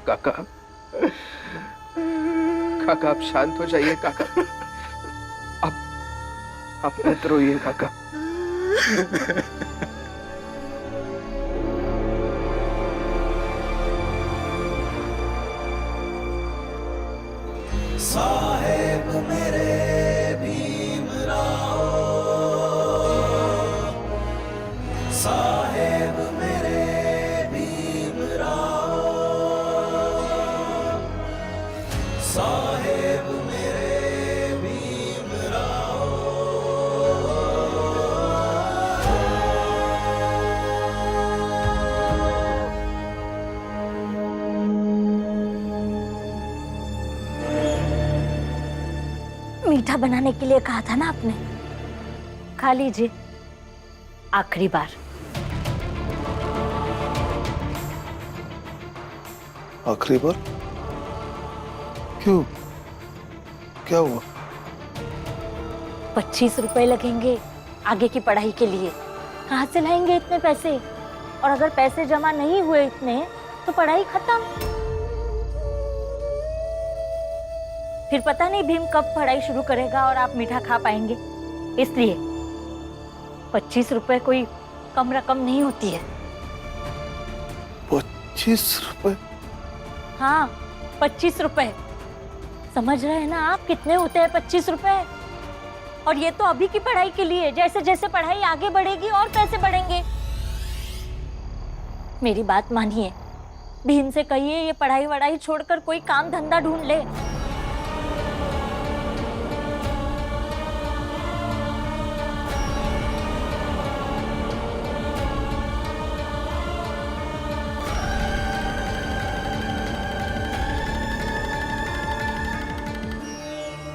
काका, काका आप शांत हो जाइए काका। आप मत रोइए काका। साहेब मेरे भीमराव, साहेब मेरे भीमराव, साहेब मेरे भीमराव। मीठा बनाने के लिए कहा था ना आपने, खा लीजिए आखिरी बार। आखिरी बार? क्यों, क्या हुआ? 25 रुपए लगेंगे आगे की पढ़ाई के लिए। कहाँ से लाएंगे इतने पैसे? और अगर पैसे जमा नहीं हुए इतने तो पढ़ाई खत्म। फिर पता नहीं भीम कब पढ़ाई शुरू करेगा और आप मीठा खा पाएंगे। इसलिए 25 रुपए कोई कम रकम नहीं होती है। 25 रुपए? हाँ 25 रुपए। समझ रहे हैं ना आप कितने होते हैं 25 रुपए? और ये तो अभी की पढ़ाई के लिए। जैसे जैसे पढ़ाई आगे बढ़ेगी और पैसे बढ़ेंगे। मेरी बात मानिए, भीम से कहिए ये पढ़ाई वढ़ाई छोड़कर कोई काम धंधा ढूंढ ले।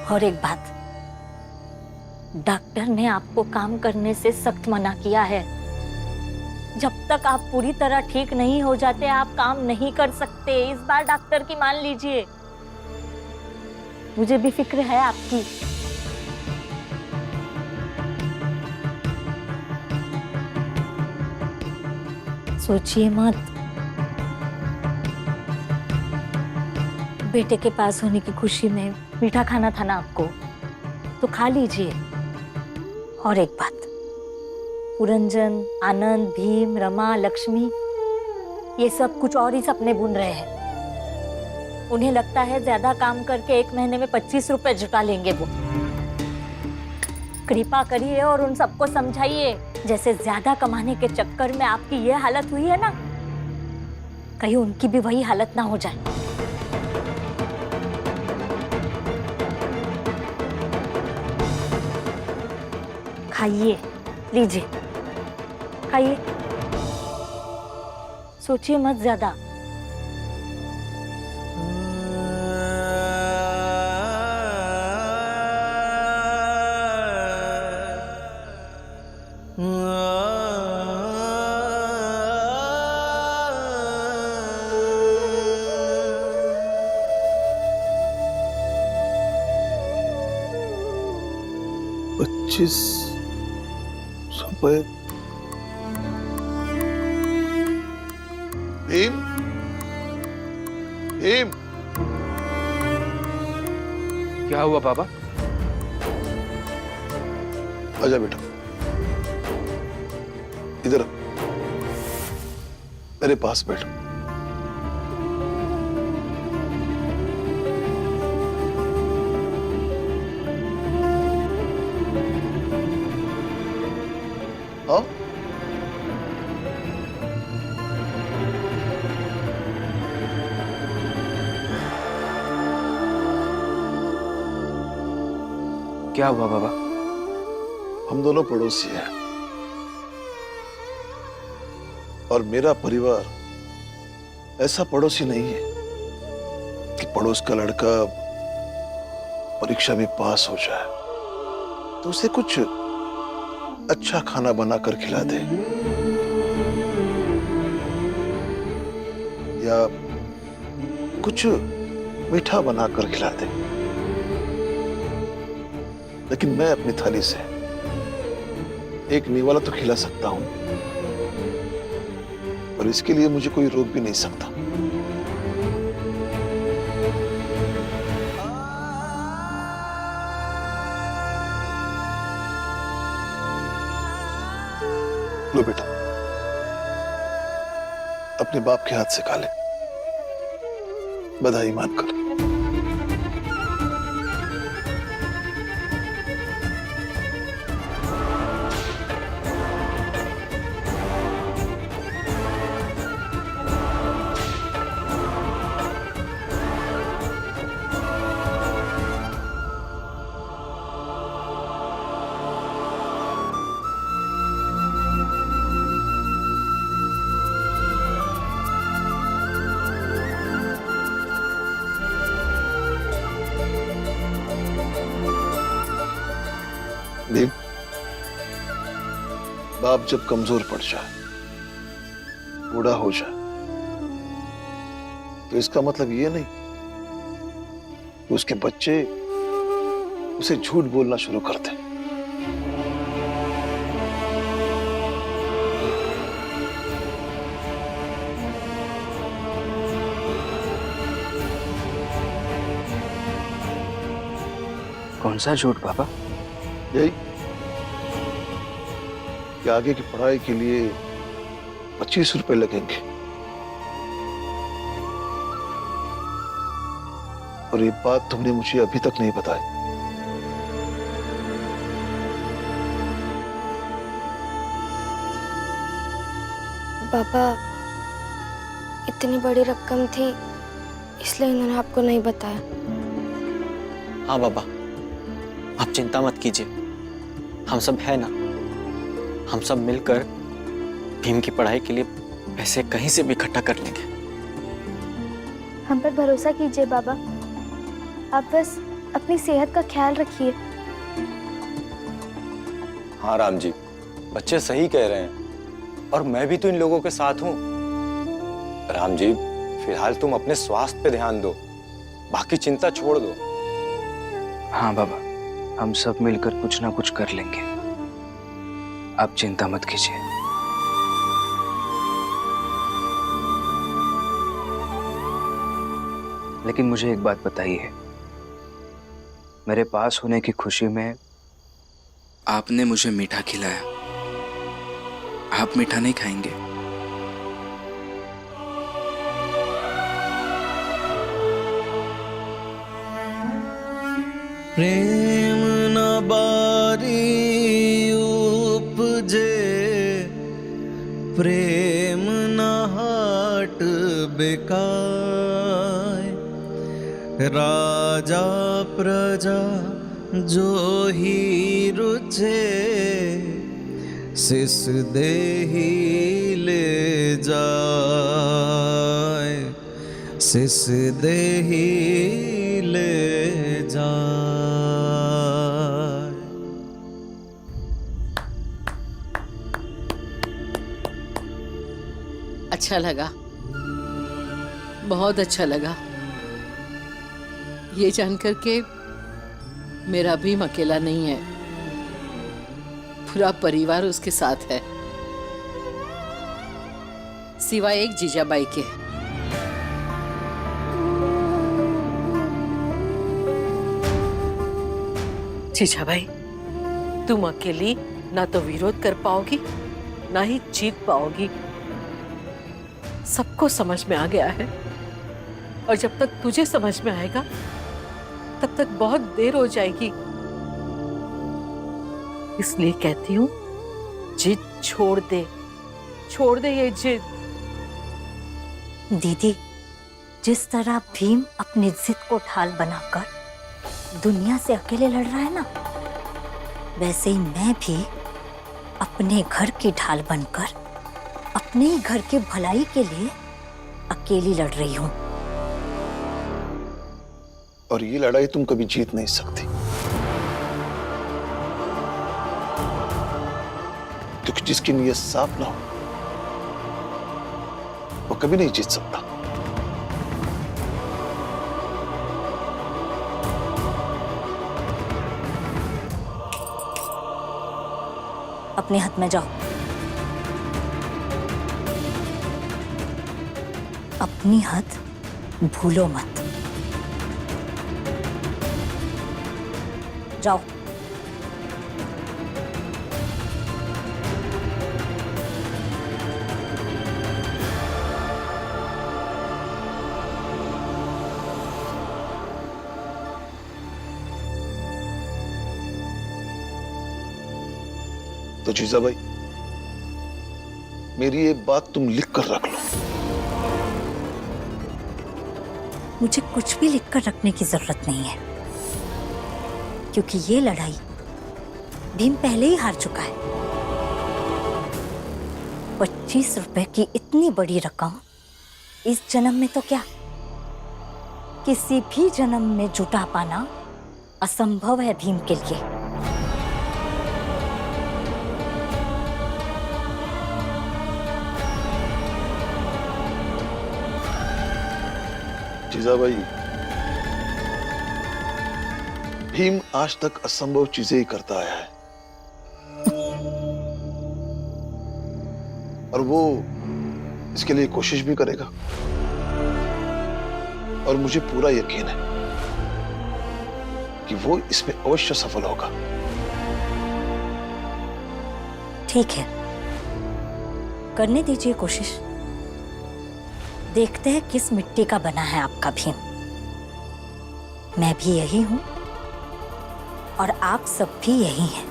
और एक बात, डॉक्टर ने आपको काम करने से सख्त मना किया है। जब तक आप पूरी तरह ठीक नहीं हो जाते आप काम नहीं कर सकते। इस बार डॉक्टर की मान लीजिए। मुझे भी फिक्र है आपकी। सोचिए मत। बेटे के पास होने की खुशी में मीठा खाना था ना आपको, तो खा लीजिए। और एक बात, पुरंजन, आनंद, भीम, रमा, लक्ष्मी ये सब कुछ और ही सपने बुन रहे हैं। उन्हें लगता है ज्यादा काम करके 1 महीने में 25 रुपए जुटा लेंगे वो। कृपा करिए और उन सबको समझाइए, जैसे ज्यादा कमाने के चक्कर में आपकी ये हालत हुई है ना, कहीं उनकी भी वही हालत ना हो जाए। खाइए, लीजिए खाइए। सोचिए मत ज्यादा। पच्चीस रुपए? भीम, भीम, क्या हुआ बाबा? आजा बेटा, इधर मेरे पास बैठ। हाँ, क्या हुआ बाबा? हम दोनों पड़ोसी हैं और मेरा परिवार ऐसा पड़ोसी नहीं है कि पड़ोस का लड़का परीक्षा में पास हो जाए तो उसे कुछ अच्छा खाना बनाकर खिला दे या कुछ मीठा बनाकर खिला दे। लेकिन मैं अपनी थाली से एक निवाला तो खिला सकता हूं, और इसके लिए मुझे कोई रोक भी नहीं सकता। अपने बाप के हाथ से खा ले, बधाई मानकर। देव, बाप जब कमजोर पड़ जाए, बूढ़ा हो जाए, तो इसका मतलब ये नहीं कि उसके बच्चे उसे झूठ बोलना शुरू कर दें। कौन सा झूठ पापा? यही कि आगे की पढ़ाई के लिए 25 रुपए लगेंगे, और ये बात तुमने मुझे अभी तक नहीं बताई। पापा, इतनी बड़ी रकम थी इसलिए इन्होंने आपको नहीं बताया। हाँ बाबा, आप चिंता मत कीजिए, हम सब है ना, हम सब मिलकर भीम की पढ़ाई के लिए पैसे कहीं से भी इकट्ठा कर लेंगे। हम पर भरोसा कीजिए बाबा, आप बस अपनी सेहत का ख्याल रखिए। हाँ राम जी, बच्चे सही कह रहे हैं, और मैं भी तो इन लोगों के साथ हूँ। राम जी, फिलहाल तुम अपने स्वास्थ्य पे ध्यान दो, बाकी चिंता छोड़ दो। हाँ बाबा, हम सब मिलकर कुछ ना कुछ कर लेंगे, आप चिंता मत कीजिए। लेकिन मुझे एक बात बताइए, मेरे पास होने की खुशी में आपने मुझे मीठा खिलाया, आप मीठा नहीं खाएंगे? प्रेम न बारी उपजे, प्रेम न हाट बिकाय, राजा प्रजा जो ही रुचे, सिस देही ले जाए, सिस देही ले जाए। अच्छा लगा, बहुत अच्छा लगा ये जानकर के मेरा भीम अकेला नहीं है, पूरा परिवार उसके साथ है, सिवाय एक जीजाबाई के। जीजाबाई, तुम अकेली ना तो विरोध कर पाओगी ना ही जीत पाओगी, सबको समझ में आ गया है, और जब तक तुझे समझ में आएगा तब तक बहुत देर हो जाएगी। इसलिए कहती हूँ, जिद छोड़ दे, छोड़ दे ये जिद। दीदी, जिस तरह भीम अपनी जिद को ढाल बनाकर दुनिया से अकेले लड़ रहा है ना, वैसे ही मैं भी अपने घर की ढाल बनकर अपने ही घर के भलाई के लिए अकेली लड़ रही हूँ। और ये लड़ाई तुम कभी जीत नहीं सकती, क्योंकि जिसकी नीयत साफ ना हो वो कभी नहीं जीत सकता। अपने हाथ में जाओ, अपनी हद भूलो मत। जाओ। तो जीजाबाई, मेरी एक बात तुम लिख कर रख लो। मुझे कुछ भी लिखकर रखने की जरूरत नहीं है, क्योंकि ये लड़ाई भीम पहले ही हार चुका है। 25 रुपए की इतनी बड़ी रकम इस जन्म में तो क्या, किसी भी जन्म में जुटा पाना असंभव है भीम के लिए। जीजाबाई, भीम आज तक असंभव चीजें ही करता आया है, और वो इसके लिए कोशिश भी करेगा, और मुझे पूरा यकीन है कि वो इसमें अवश्य सफल होगा। ठीक है, करने दीजिए कोशिश। देखते हैं किस मिट्टी का बना है आपका भीम। मैं भी यही हूं और आप सब भी यही हैं।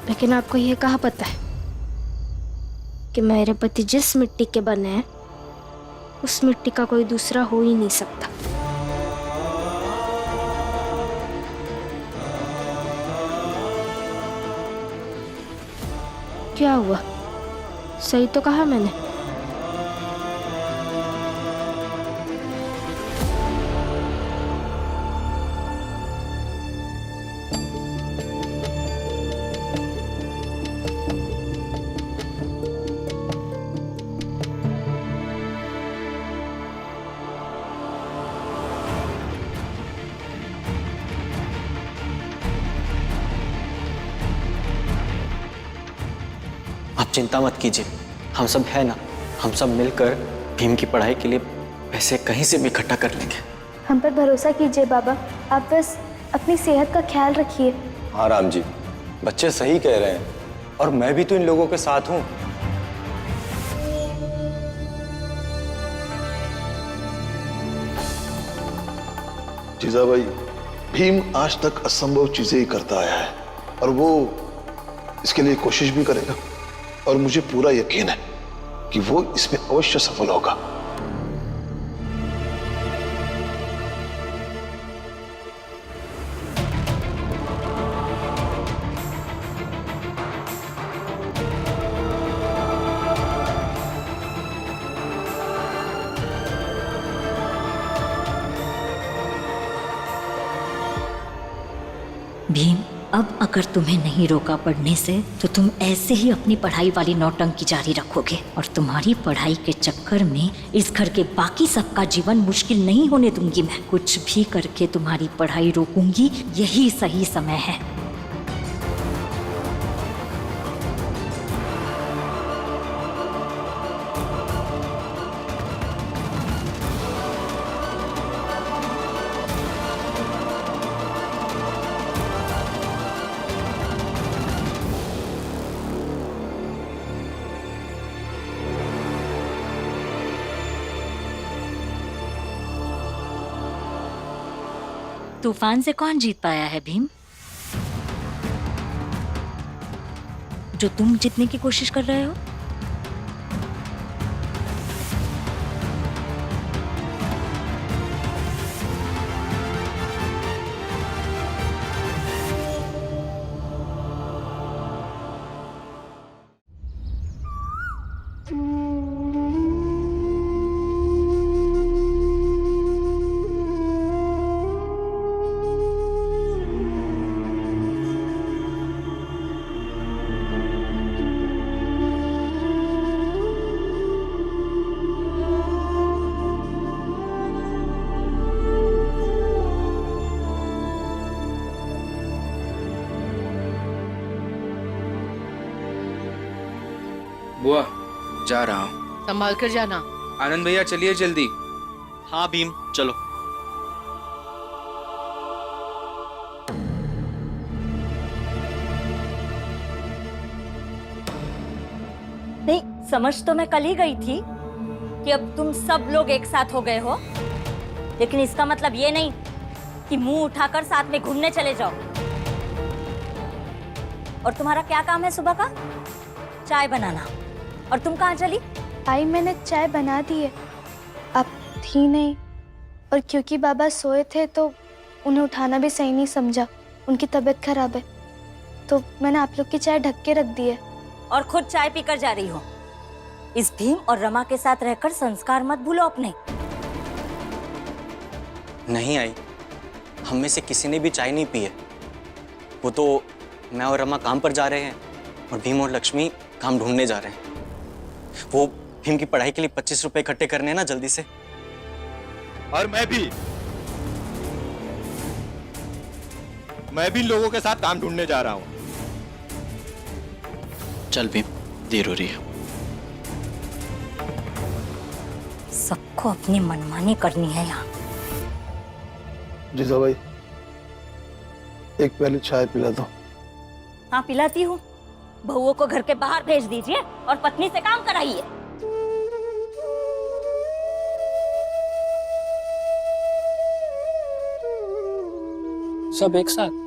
लेकिन आपको ये कहाँ पता है कि मेरे पति जिस मिट्टी के बने हैं उस मिट्टी का कोई दूसरा हो ही नहीं सकता। क्या हुआ, सही तो कहा मैंने? आप चिंता मत कीजिए, हम सब है ना, हम सब मिलकर भीम की पढ़ाई के लिए पैसे कहीं से भी इकट्ठा कर लेंगे। हम पर भरोसा कीजिए बाबा, आप बस अपनी सेहत का ख्याल रखिए। हाँ राम जी, बच्चे सही कह रहे हैं, और मैं भी तो इन लोगों के साथ हूं। जीजाबाई, भीम आज तक असंभव चीजें ही करता आया है, और वो इसके लिए कोशिश भी करेगा, और मुझे पूरा यकीन है कि वो इसमें अवश्य सफल होगा। भीम, अब अगर तुम्हें नहीं रोका पढ़ने से तो तुम ऐसे ही अपनी पढ़ाई वाली नौटंकी जारी रखोगे, और तुम्हारी पढ़ाई के चक्कर में इस घर के बाकी सबका जीवन मुश्किल नहीं होने दूंगी मैं। कुछ भी करके तुम्हारी पढ़ाई रोकूंगी, यही सही समय है। तूफान से कौन जीत पाया है भीम? जो तुम जीतने की कोशिश कर रहे हो? बुआ, जा रहा हूँ। संभाल कर जाना। आनंद भैया चलिए जल्दी। हाँ भीम, चलो। समझ तो मैं कल ही गई थी कि अब तुम सब लोग एक साथ हो गए हो, लेकिन इसका मतलब ये नहीं कि मुंह उठाकर साथ में घूमने चले जाओ। और तुम्हारा क्या काम है सुबह का? चाय बनाना। और तुम कहाँ चली? आई मैंने चाय बना दी है, आप थी नहीं, और क्योंकि बाबा सोए थे तो उन्हें उठाना भी सही नहीं समझा, उनकी तबीयत खराब है, तो मैंने आप लोग की चाय ढक के रख दी है। और खुद चाय पीकर जा रही हो। इस भीम और रमा के साथ रहकर संस्कार मत भूलो अपने। नहीं आई, हम में से किसी ने भी चाय नहीं पी है। वो तो मैं और रमा काम पर जा रहे हैं और भीम और लक्ष्मी काम ढूंढने जा रहे हैं। वो भीम की पढ़ाई के लिए 25 रुपए इकट्ठे करने हैं ना, जल्दी से। और मैं भी लोगों के साथ काम ढूंढने जा रहा हूँ। चल भीम, देर हो रही है। सबको अपनी मनमानी करनी है यहाँ। जीजा भाई, एक प्याली चाय पिला दो। हाँ, पिलाती हूँ। बहुओं को घर के बाहर भेज दीजिए और पत्नी से काम कराइए। सब एक साथ।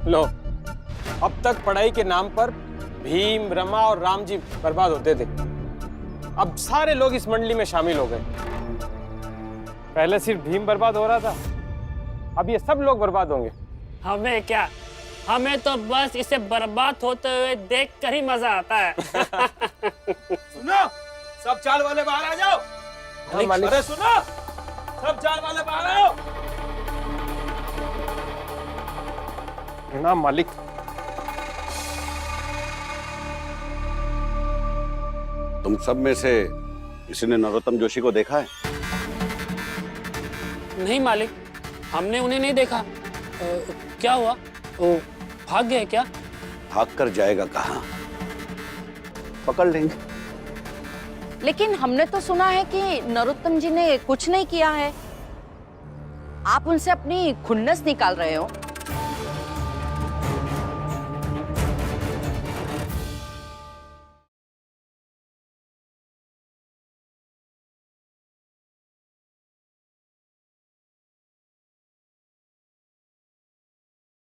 लो, अब तक पढ़ाई के नाम पर भीम, रमा और राम जी बर्बाद होते थे। अब सारे लोग इस मंडली में शामिल हो गए। पहले सिर्फ भीम बर्बाद हो रहा था, अब ये सब लोग बर्बाद होंगे। हमें क्या, हमें तो बस इसे बर्बाद होते हुए देख कर ही मजा आता है। सुनो, सब चाल वाले बाहर आ जाओ। अरे सुनो, सब चाल वाले बाहर आओ। ना मालिक। तुम सब में से किसी ने नरोत्तम जोशी को देखा है? नहीं मालिक, हमने उन्हें नहीं देखा। क्या हुआ? वो भाग गए क्या? भाग कर जाएगा कहाँ? पकड़ लेंगे। लेकिन हमने तो सुना है कि नरोत्तम जी ने कुछ नहीं किया है। आप उनसे अपनी खुन्नस निकाल रहे हो।